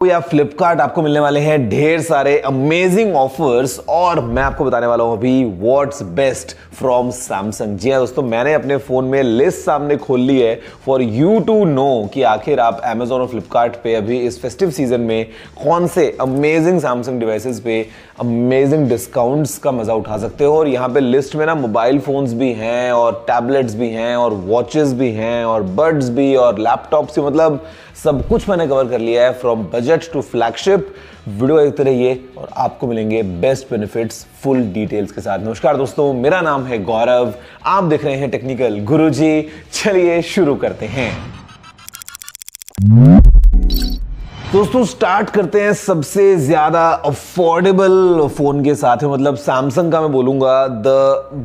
या फ्लिपकार्ट आपको मिलने वाले हैं ढेर सारे अमेजिंग ऑफर्स और मैं आपको बताने वाला हूं अभी व्हाट्स बेस्ट फ्रॉम सैमसंग। जी हां दोस्तों, मैंने अपने फोन में लिस्ट सामने खोल ली है फॉर यू टू नो कि आखिर आप अमेजॉन और फ्लिपकार्ट पे अभी इस फेस्टिव सीजन में कौन से अमेजिंग सैमसंग डिवाइसेस पे अमेजिंग डिस्काउंट्स का मजा उठा सकते हो। और यहाँ पे लिस्ट में ना मोबाइल फोन्स भी हैं और टैबलेट्स भी हैं और वॉचेस भी हैं और बड्स भी और लैपटॉप्स भी, मतलब सब कुछ मैंने कवर कर लिया है from budget to flagship. Video देखते रहिए और आपको मिलेंगे बेस्ट बेनिफिट्स फुल डिटेल्स के साथ। नमस्कार दोस्तों, मेरा नाम है गौरव, आप देख रहे हैं टेक्निकल गुरुजी। चलिए शुरू करते हैं। दोस्तों स्टार्ट करते हैं सबसे ज्यादा अफोर्डेबल फोन के साथ में, मतलब सैमसंग का मैं बोलूंगा the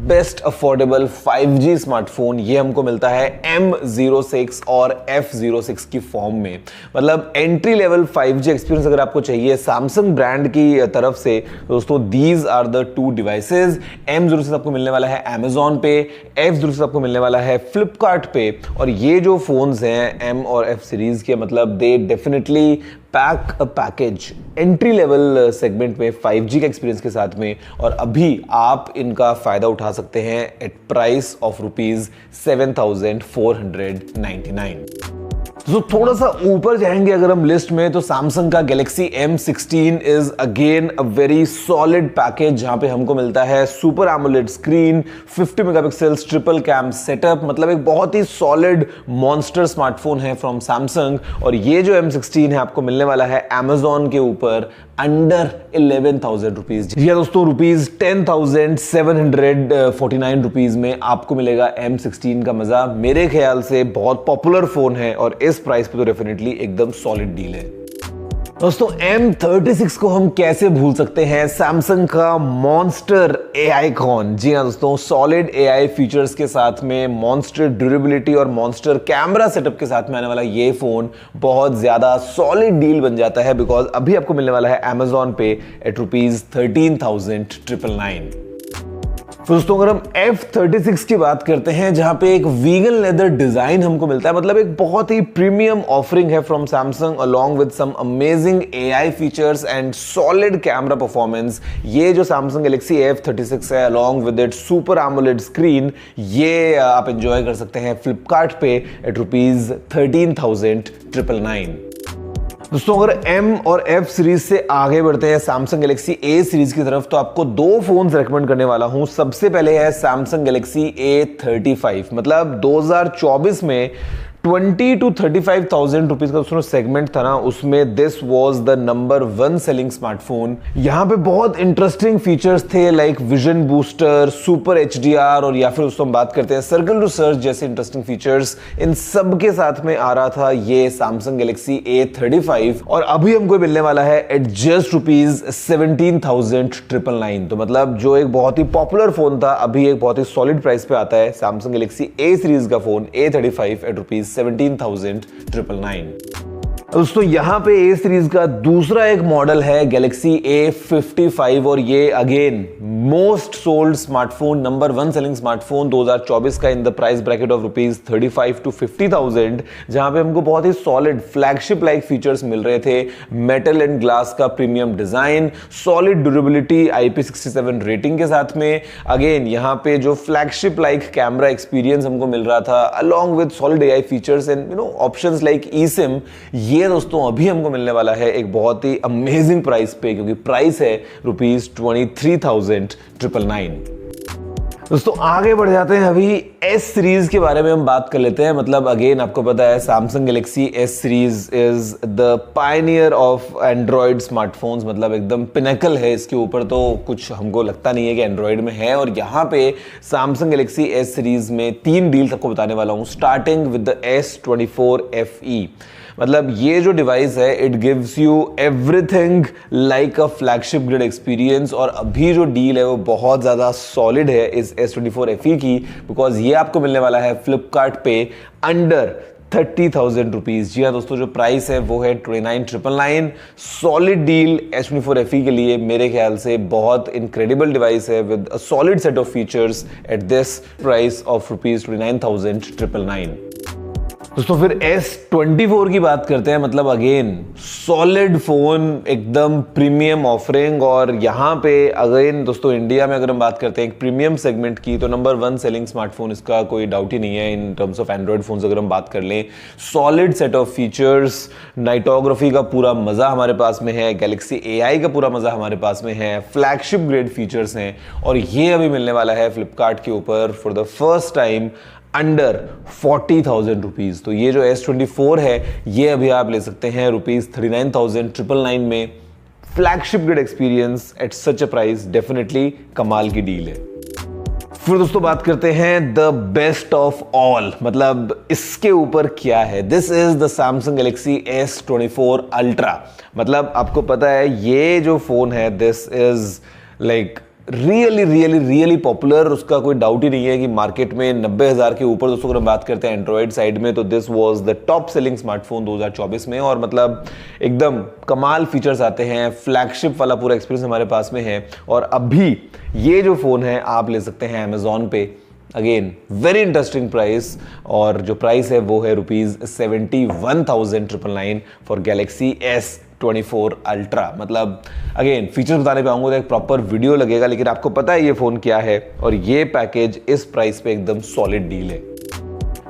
best affordable 5G smartphone. ये हमको मिलता है M06 और F06 की फॉर्म में। मतलब एंट्री लेवल 5G एक्सपीरियंस अगर आपको चाहिए सैमसंग ब्रांड की तरफ से, दोस्तों these are the two devices. M06 आपको मिलने वाला है Amazon पे, F06 आपको मिलने वाला है फ्लिपकार्ट पे। और ये जो फोन्स हैं M और F सीरीज के, मतलब they definitely pack a package entry level segment में 5G के एक्सपीरियंस के साथ में। और अभी आप इनका फायदा उठा सकते हैं एट प्राइस ऑफ ₹7,499। तो थोड़ा सा ऊपर जाएंगे अगर हम लिस्ट में, तो सैमसंग का Galaxy M16 is again a very solid package, जहां पे हमको मिलता है super AMOLED screen, 50 megapixels triple cam setup, मतलब एक बहुत ही सॉलिड मॉन्स्टर स्मार्टफोन है फ्रॉम सैमसंग। और ये जो M16 है आपको मिलने वाला है Amazon के ऊपर अंडर 11,000 रुपीज। जी दोस्तों, ₹10,749 में आपको मिलेगा M16 का मजा। मेरे ख्याल से बहुत पॉपुलर फोन है और इस प्राइस पे तो डेफिनेटली एकदम सॉलिड डील है। दोस्तों M36 को हम कैसे भूल सकते हैं, सैमसंग का मॉन्स्टर AI कॉन। जी हाँ दोस्तों, सॉलिड AI फीचर्स के साथ में मॉन्स्टर ड्यूरेबिलिटी और मॉन्स्टर कैमरा सेटअप के साथ में आने वाला ये फोन बहुत ज्यादा सॉलिड डील बन जाता है, बिकॉज अभी आपको मिलने वाला है Amazon पे एट ₹13,999। दोस्तों अगर हम F36 की बात करते हैं, जहां पे एक वीगन लेदर डिजाइन हमको मिलता है, मतलब एक बहुत ही प्रीमियम ऑफरिंग है from Samsung along with some amazing AI features and solid camera performance. ये जो सैमसंग गैलेक्सी F36 है along with it super AMOLED screen, ये आप एंजॉय कर सकते हैं फ्लिपकार्ट पे एट ₹13,999। दोस्तों अगर M और F सीरीज से आगे बढ़ते हैं सैमसंग गैलेक्सी A सीरीज की तरफ, तो आपको दो फोन्स रेकमेंड करने वाला हूं। सबसे पहले है सैमसंग गैलेक्सी A35, मतलब 2024 में 20,000 to 35,000 रुपीज का दोस्तों सेगमेंट था ना, उसमें this was the number 1 selling smartphone. यहाँ पे बहुत इंटरेस्टिंग फीचर्स थे like vision booster, super HDR, और या फिर दोस्तों हम बात करते हैं सर्कल टू सर्च जैसे इंटरेस्टिंग फीचर्स। इन सब के साथ में आ रहा था ये सैमसंग गैलेक्सी A35 और अभी हमको मिलने वाला है एट जस्ट ₹17,999। तो मतलब जो एक बहुत ही पॉपुलर फोन था, अभी एक बहुत ही सॉलिड प्राइस पे आता है सैमसंग गैलेक्सी A सीरीज का फोन A35 एट ₹17,999। दोस्तों यहाँ पे A सीरीज का दूसरा एक मॉडल है गैलेक्सी A55 और ये again most sold smartphone, number 1 selling smartphone 2024 का in the price bracket of ₹35,000 to 50,000, जहां पे हमको बहुत ही सॉलिड फ्लैगशिप लाइक फीचर्स मिल रहे थे। मेटल एंड ग्लास का premium design, solid durability, IP67 rating के साथ में। अगेन यहाँ पे जो फ्लैगशिप लाइक कैमरा एक्सपीरियंस हमको मिल रहा था along with solid AI features and options like eSIM। ये दोस्तों अभी हमको मिलने वाला है एक बहुत ही अमेजिंग प्राइस पे, क्योंकि प्राइस है ₹23,999। दोस्तों आगे बढ़ जाते हैं, अभी S सीरीज के बारे में हम बात कर लेते हैं। मतलब अगेन आपको पता है Samsung Galaxy S series is the Pioneer of Android smartphones, मतलब एकदम पिनेकल है। इसके ऊपर तो कुछ हमको लगता नहीं है कि एंड्रॉइड में है। और यहाँ पे सैमसंग गैलेक्सी S सीरीज में 3 डील्स आपको बताने वाला हूँ, starting with the S24 FE। मतलब ये जो डिवाइस है it gives you everything like a flagship grade experience. और अभी जो डील है वो बहुत ज़्यादा सॉलिड है इस S24 FE की, बिकॉज ये आपको मिलने वाला है फ्लिपकार्ट पे अंडर 30,000 रुपीज। जी हाँ दोस्तों, जो प्राइस है वो है 29,999। सॉलिड डील S24 FE के लिए मेरे ख्याल से बहुत इनक्रेडिबल डिवाइस है with a solid set of features at this price of ₹29,999। दोस्तों फिर S24 की बात करते हैं, मतलब अगेन सॉलिड फोन, एकदम प्रीमियम ऑफरिंग। और यहाँ पे अगेन दोस्तों इंडिया में अगर हम बात करते हैं एक प्रीमियम सेगमेंट की, तो नंबर 1 सेलिंग स्मार्टफोन, इसका कोई डाउट ही नहीं है। In terms of Android phones अगर हम बात कर लें, solid set of features, nightography का पूरा मजा हमारे पास में है, गैलेक्सी AI का पूरा मजा हमारे पास में है, फ्लैगशिप ग्रेड फीचर्स हैं। और ये अभी मिलने वाला है फ्लिपकार्ट के ऊपर for the first time under 40,000 rupees. तो ये जो S24 है ये अभी आप ले सकते हैं ₹39,999 में। Flagship grade experience at such a price, definitely कमाल की डील है। फिर दोस्तों बात करते हैं द बेस्ट ऑफ ऑल, मतलब इसके ऊपर क्या है। This is the Samsung Galaxy S24 ultra. मतलब आपको पता है ये जो फोन है, this is like really popular, उसका कोई डाउट ही नहीं है कि मार्केट में 90,000 के ऊपर। दोस्तों अगर हम बात करते हैं एंड्रॉइड साइड में, तो this was the top selling smartphone 2024 में। और मतलब एकदम कमाल फीचर्स आते हैं, फ्लैगशिप वाला पूरा एक्सपीरियंस हमारे पास में है। और अभी ये जो फोन है आप ले सकते हैं अमेजॉन पे, अगेन वेरी इंटरेस्टिंग प्राइस। और जो प्राइस है वो है ₹71,999 फॉर गैलेक्सी S24 अल्ट्रा। मतलब अगेन फीचर्स बताने पे आऊंगा तो एक प्रॉपर वीडियो लगेगा, लेकिन आपको पता है ये फोन क्या है और ये पैकेज इस प्राइस पे एकदम सॉलिड डील है।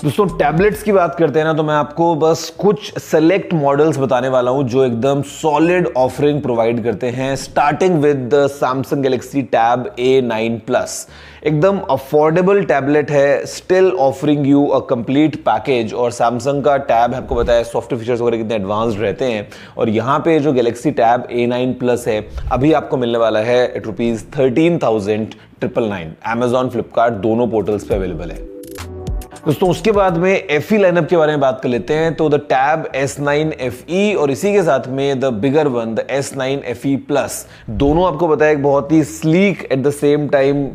दोस्तों टैबलेट्स की बात करते हैं ना, तो मैं आपको बस कुछ सेलेक्ट मॉडल्स बताने वाला हूं जो एकदम सॉलिड ऑफरिंग प्रोवाइड करते हैं, starting with the Samsung Galaxy tab A9 plus. एकदम अफोर्डेबल टैबलेट है, still offering you a complete package. और सैमसंग का टैब आपको पता है सॉफ्टवेयर फीचर्स वगैरह कितने एडवांस्ड रहते हैं। और यहाँ पे जो गैलेक्सी टैब A9 प्लस है अभी आपको मिलने वाला है एट ₹13,999। अमेजॉन, फ्लिपकार्ट दोनों पोर्टल्स पे अवेलेबल है। दोस्तों उसके बाद में FE लाइनअप के बारे में बात कर लेते हैं। तो द टैब S9 FE और इसी के साथ में the bigger one the S9 FE plus, दोनों आपको पता है एक बहुत ही sleek at the same time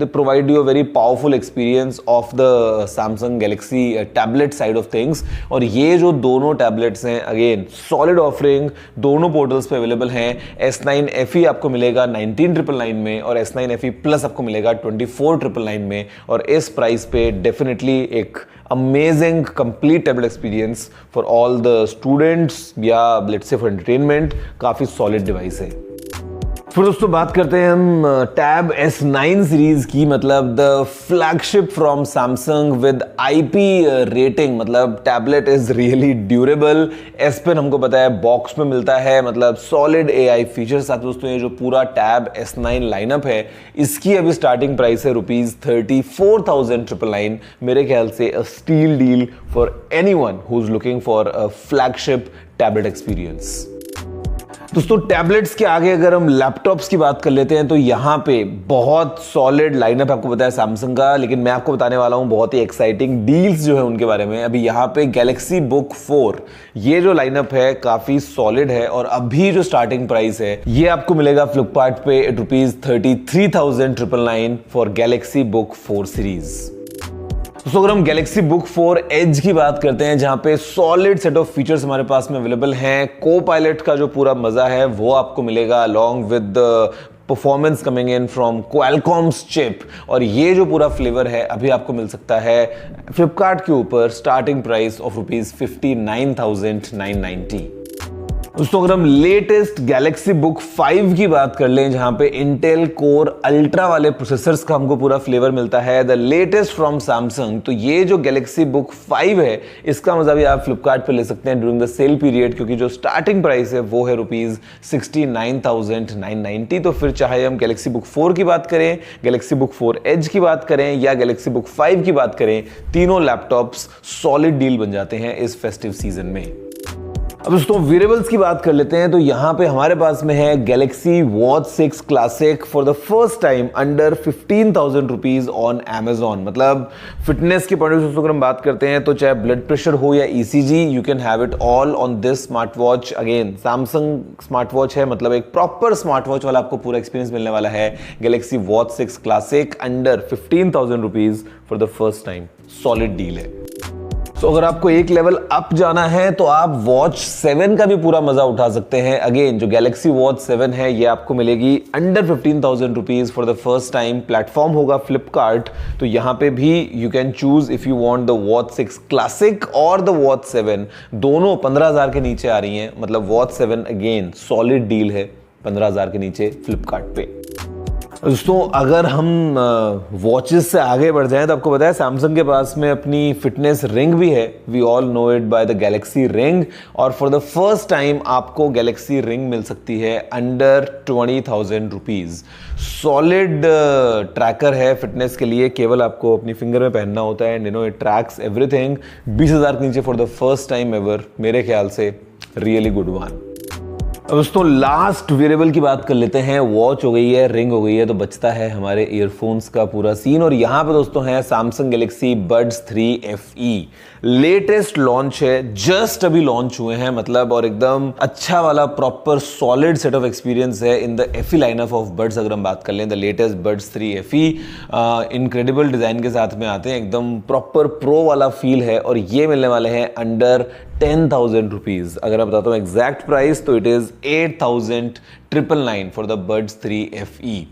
they provide you a very powerful experience of the Samsung Galaxy tablet side of things। और ये जो दोनों टैबलेट्स हैं अगेन सॉलिड ऑफरिंग, दोनों पोर्टल्स पे अवेलेबल हैं। S9 FE आपको मिलेगा 19,999 में और S9 FE प्लस आपको मिलेगा 24,999 में। और इस प्राइस पे डेफिनेटली एक amazing complete tablet experience for all the students या लेट्स से फॉर एंटरटेनमेंट, काफी सॉलिड डिवाइस है। फिर दोस्तों बात करते हैं हम टैब S9 सीरीज की, मतलब the flagship from Samsung with IP rating. मतलब tablet is really durable. S pen हमको पता है बॉक्स में मिलता है, मतलब सॉलिड AI फीचर्स साथ। दोस्तों ये जो पूरा टैब S9 लाइनअप है इसकी अभी स्टार्टिंग प्राइस है ₹34,999। मेरे ख्याल से a steal deal for anyone who is looking for a flagship tablet experience. दोस्तों टैबलेट्स के आगे अगर हम लैपटॉप्स की बात कर लेते हैं तो यहाँ पे बहुत सॉलिड लाइनअप आपको पता है सैमसंग का, लेकिन मैं आपको बताने वाला हूँ बहुत ही एक्साइटिंग डील्स जो है उनके बारे में। अभी यहाँ पे गैलेक्सी बुक 4 ये जो लाइनअप है काफी सॉलिड है। और अभी जो स्टार्टिंग प्राइस है ये आपको मिलेगा फ्लिपकार्ट पे ₹33,999 फॉर गैलेक्सी बुक 4 सीरीज। तो अगर हम गैलेक्सी बुक 4 एज की बात करते हैं जहां पे सॉलिड सेट ऑफ फीचर्स हमारे पास में अवेलेबल हैं, को पायलट का जो पूरा मजा है वो आपको मिलेगा along with the performance coming in from Qualcomm's chip. और ये जो पूरा फ्लेवर है अभी आपको मिल सकता है फ्लिपकार्ट के ऊपर स्टार्टिंग प्राइस ऑफ ₹59,990। दोस्तों अगर हम लेटेस्ट गैलेक्सी बुक 5 की बात कर लें जहां पे इंटेल कोर अल्ट्रा वाले प्रोसेसर्स का हमको पूरा फ्लेवर मिलता है, द लेटेस्ट फ्रॉम सैमसंग। तो ये जो गैलेक्सी बुक 5 है इसका मजा भी आप फ्लिपकार्ट पे ले सकते हैं ड्यूरिंग द सेल पीरियड, क्योंकि जो स्टार्टिंग प्राइस है वो है ₹69,990। तो फिर चाहे हम गैलेक्सी बुक 4 की बात करें, गैलेक्सी बुक 4 एज की बात करें या गैलेक्सी बुक 5 की बात करें, तीनों लैपटॉप्स सॉलिड डील बन जाते हैं इस फेस्टिव सीजन में। अब दोस्तों वेरेबल्स की बात कर लेते हैं तो यहां पे हमारे पास में है Galaxy watch 6 classic for the first time under 15,000 rupees on Amazon। मतलब फिटनेस के पॉइंट ऑफ व्यू से अगर हम बात करते हैं तो चाहे ब्लड प्रेशर हो या ECG, you can have it all on this smart watch. Again Samsung smart watch है, मतलब एक प्रॉपर स्मार्ट वॉच वाला आपको पूरा एक्सपीरियंस मिलने वाला है। Galaxy watch 6 classic under 15,000 rupees for the first time, solid deal है। तो अगर आपको एक लेवल अप जाना है तो आप वॉच 7 का भी पूरा मजा उठा सकते हैं। अगेन जो गैलेक्सी वॉच 7 है ये आपको मिलेगी under 15,000 rupees for the first time. Platform होगा फ्लिपकार्ट, तो यहां पे भी you can choose if you want the watch 6 classic और द वॉच 7, दोनों 15,000 के नीचे आ रही हैं। मतलब वॉच 7 अगेन सॉलिड डील है 15,000 के नीचे फ्लिपकार्ट पे। दोस्तों अगर हम वॉचेस से आगे बढ़ जाएं तो आपको पता है सैमसंग के पास में अपनी फिटनेस रिंग भी है। We all know it by the Galaxy ring, और फॉर द फर्स्ट टाइम आपको गैलेक्सी रिंग मिल सकती है अंडर 20,000 रुपीज। सॉलिड ट्रैकर है फिटनेस के लिए, केवल आपको अपनी फिंगर में पहनना होता है and you know it tracks everything. 20,000 के नीचे for the first time ever, मेरे ख्याल से रियली गुड वन। अब दोस्तों लास्ट वेरिएबल की बात कर लेते हैं। वॉच हो गई है, रिंग हो गई है, तो बचता है हमारे ईयरफोन्स का पूरा सीन। और यहां पे दोस्तों है Samsung Galaxy Buds 3 FE। Latest launch है, जस्ट अभी लॉन्च हुए हैं मतलब, और एकदम अच्छा वाला proper solid set of experience है in the FE lineup of buds. अगर हम बात कर लें the latest buds 3 FE incredible design के साथ में आते हैं, एकदम प्रॉपर प्रो वाला फील है, और ये मिलने वाले हैं अंडर 10,000 रुपीज। अगर मैं बताता हूं एग्जैक्ट प्राइस तो it is 8,999 for the buds 3 FE।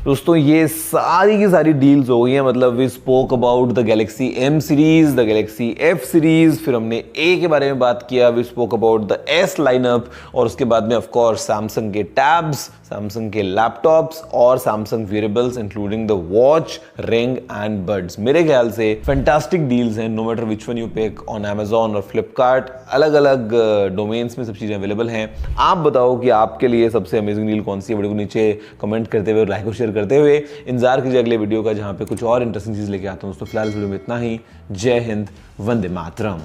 दोस्तों ये सारी की सारी डील्स हो गई हैं। मतलब we spoke about the Galaxy M series, the Galaxy F series, फिर हमने A के बारे में बात किया, we spoke about the S lineup, और उसके बाद में ऑफ कोर्स सैमसंग के टैब्स, सैमसंग के लैपटॉप्स और Samsung wearables including the watch, ring and buds. मेरे ख्याल से फैंटास्टिक डील्स हैं, no matter which one you pick on Amazon और फ्लिपकार्ट। अलग अलग डोमेन्स में सब चीजें अवेलेबल हैं। आप बताओ कि आपके लिए सबसे अमेजिंग डील कौन सी है। वीडियो को नीचे कमेंट करते हुए, लाइक और शेयर करते हुए इंतजार कीजिए अगले वीडियो का, जहां पे कुछ और इंटरेस्टिंग चीज लेके आता हूं। तो फिलहाल इस वीडियो में इतना ही। जय हिंद, वंदे मातरम।